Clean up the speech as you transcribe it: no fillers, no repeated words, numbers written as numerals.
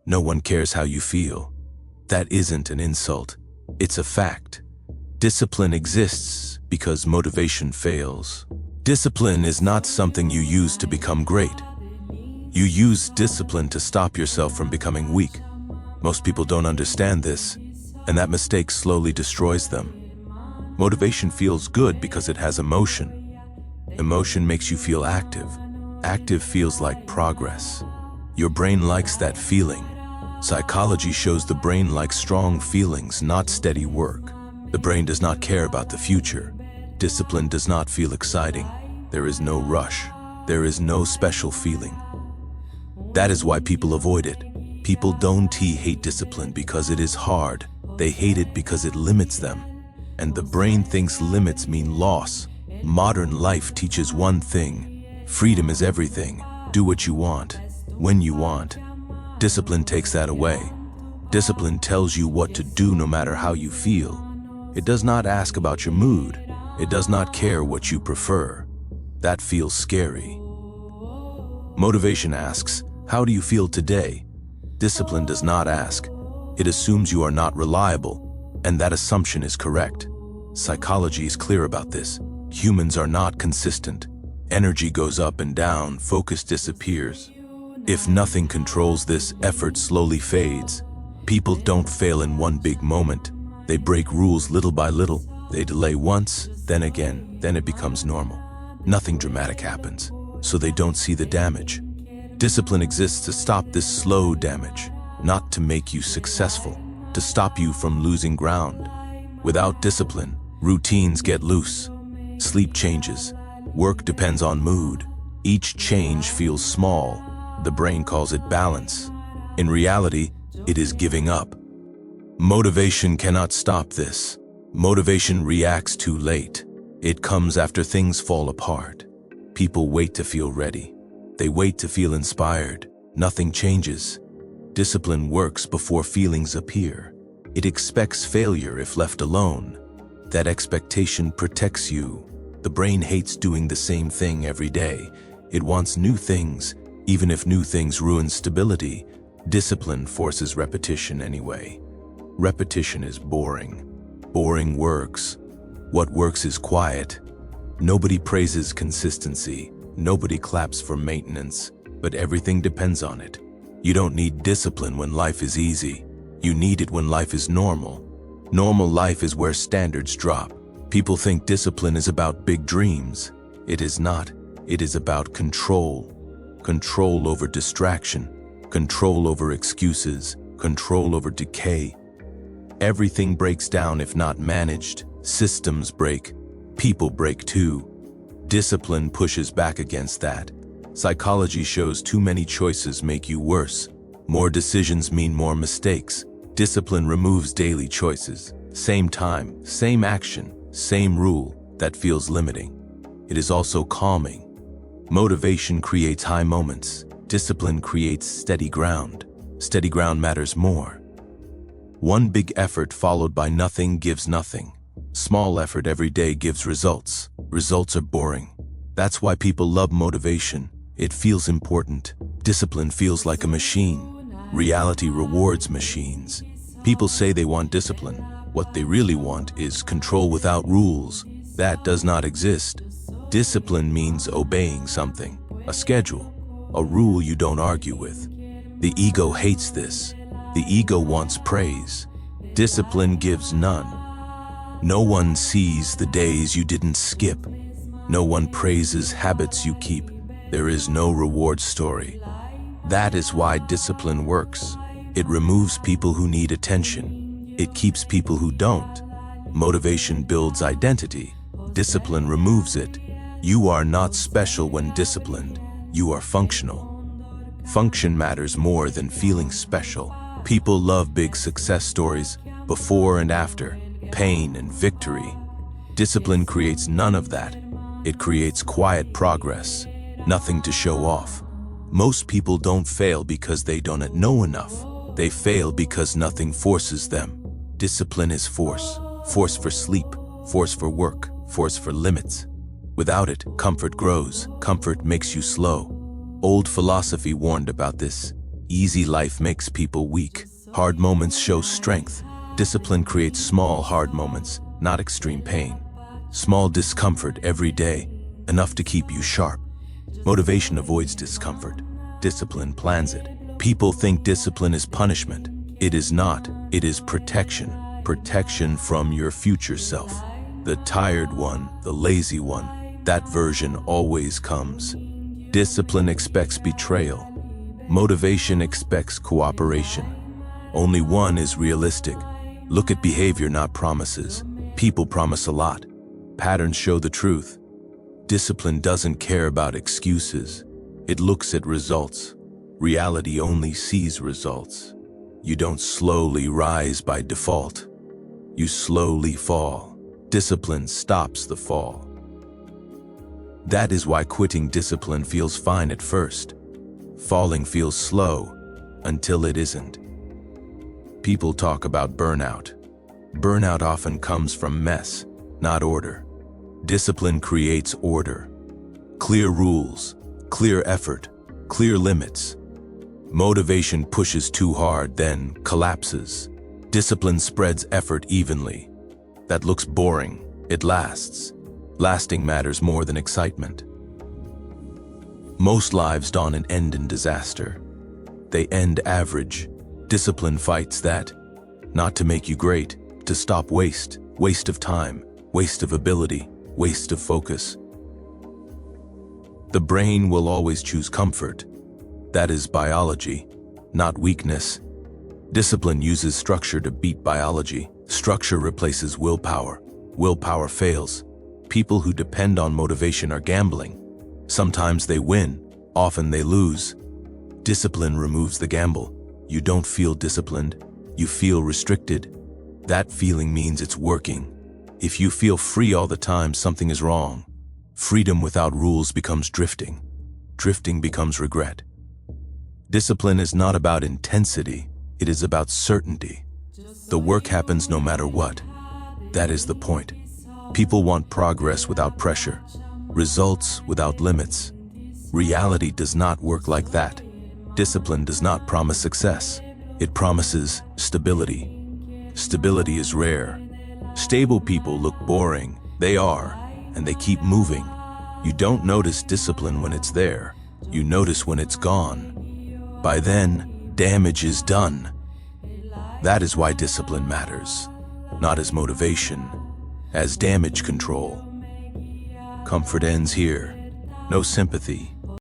No one cares how you feel. That isn't an insult. It's a fact. Discipline exists because motivation fails. Discipline is not something you use to become great. You use discipline to stop yourself from becoming weak. Most people don't understand this, and that mistake slowly destroys them. Motivation feels good because it has emotion. Emotion makes you feel active. Active feels like progress. Your brain likes that feeling. Psychology shows the brain likes strong feelings, not steady work. The brain does not care about the future. Discipline does not feel exciting. There is no rush. There is no special feeling. That is why people avoid it. People don't hate discipline because it is hard. They hate it because it limits them. And the brain thinks limits mean loss. Modern life teaches one thing: freedom is everything. Do what you want, when you want. Discipline takes that away. Discipline tells you what to do no matter how you feel. It does not ask about your mood. It does not care what you prefer. That feels scary. Motivation asks, how do you feel today? Discipline does not ask. It assumes you are not reliable, and that assumption is correct. Psychology is clear about this. Humans are not consistent. Energy goes up and down, focus disappears. If nothing controls this, effort slowly fades. People don't fail in one big moment. They break rules little by little. They delay once, then again, then it becomes normal. Nothing dramatic happens, so they don't see the damage. Discipline exists to stop this slow damage, not to make you successful, to stop you from losing ground. Without discipline, routines get loose. Sleep changes. Work depends on mood. Each change feels small. The brain calls it balance. In reality, it is giving up. Motivation cannot stop this. Motivation reacts too late. It comes after things fall apart. People wait to feel ready. They wait to feel inspired. Nothing changes. Discipline works before feelings appear. It expects failure if left alone. That expectation protects you. The brain hates doing the same thing every day. It wants new things, even if new things ruin stability. Discipline forces repetition anyway. Repetition is boring. Boring works. What works is quiet. Nobody praises consistency. Nobody claps for maintenance, but everything depends on it. You don't need discipline when life is easy. You need it when life is normal. Normal life is where standards drop. People think discipline is about big dreams. It is not. It is about control. Control over distraction. Control over excuses. Control over decay. Everything breaks down if not managed. Systems break. People break too. Discipline pushes back against that. Psychology shows too many choices make you worse. More decisions mean more mistakes. Discipline removes daily choices. Same time, same action, same rule. That feels limiting. It is also calming. Motivation creates high moments. Discipline creates steady ground. Steady ground matters more. One big effort followed by nothing gives nothing. Small effort every day gives results. Results are boring. That's why people love motivation. It feels important. Discipline feels like a machine. Reality rewards machines. People say they want discipline. What they really want is control without rules. That does not exist. Discipline means obeying something, a schedule, a rule you don't argue with. The ego hates this. The ego wants praise. Discipline gives none. No one sees the days you didn't skip. No one praises habits you keep. There is no reward story. That is why discipline works. It removes people who need attention. It keeps people who don't. Motivation builds identity. Discipline removes it. You are not special when disciplined. You are functional. Function matters more than feeling special. People love big success stories, before and after, pain and victory. Discipline creates none of that. It creates quiet progress, nothing to show off. Most people don't fail because they don't know enough. They fail because nothing forces them. Discipline is force. Force for sleep, force for work, force for limits. Without it, comfort grows. Comfort makes you slow. Old philosophy warned about this. Easy life makes people weak. Hard moments show strength. Discipline creates small, hard moments, not extreme pain. Small discomfort every day, enough to keep you sharp. Motivation avoids discomfort. Discipline plans it. People think discipline is punishment. It is not. It is protection. Protection from your future self. The tired one, the lazy one, that version always comes. Discipline expects betrayal. Motivation expects cooperation. Only one is realistic. Look at behavior, not promises. People promise a lot. Patterns show the truth. Discipline doesn't care about excuses. It looks at results. Reality only sees results. You don't slowly rise by default. You slowly fall. Discipline stops the fall. That is why quitting discipline feels fine at first. Falling feels slow until it isn't. People talk about burnout. Burnout often comes from mess, not order. Discipline creates order. Clear rules, clear effort, clear limits. Motivation pushes too hard, then collapses. Discipline spreads effort evenly. That looks boring. It lasts. Lasting matters more than excitement. Most lives dawn and end in disaster. They end average. Discipline fights that. Not to make you great, to stop waste. Waste of time, waste of ability, waste of focus. The brain will always choose comfort. That is biology, not weakness. Discipline uses structure to beat biology. Structure replaces willpower. Willpower fails. People who depend on motivation are gambling. Sometimes they win, often they lose. Discipline removes the gamble. You don't feel disciplined, you feel restricted. That feeling means it's working. If you feel free all the time, something is wrong. Freedom without rules becomes drifting. Drifting becomes regret. Discipline is not about intensity, it is about certainty. The work happens no matter what. That is the point. People want progress without pressure, results without limits. Reality does not work like that. Discipline does not promise success. It promises stability. Stability is rare. Stable people look boring. They are, and they keep moving. You don't notice discipline when it's there. You notice when it's gone. By then, damage is done. That is why discipline matters, not as motivation, as damage control. Comfort ends here. No sympathy,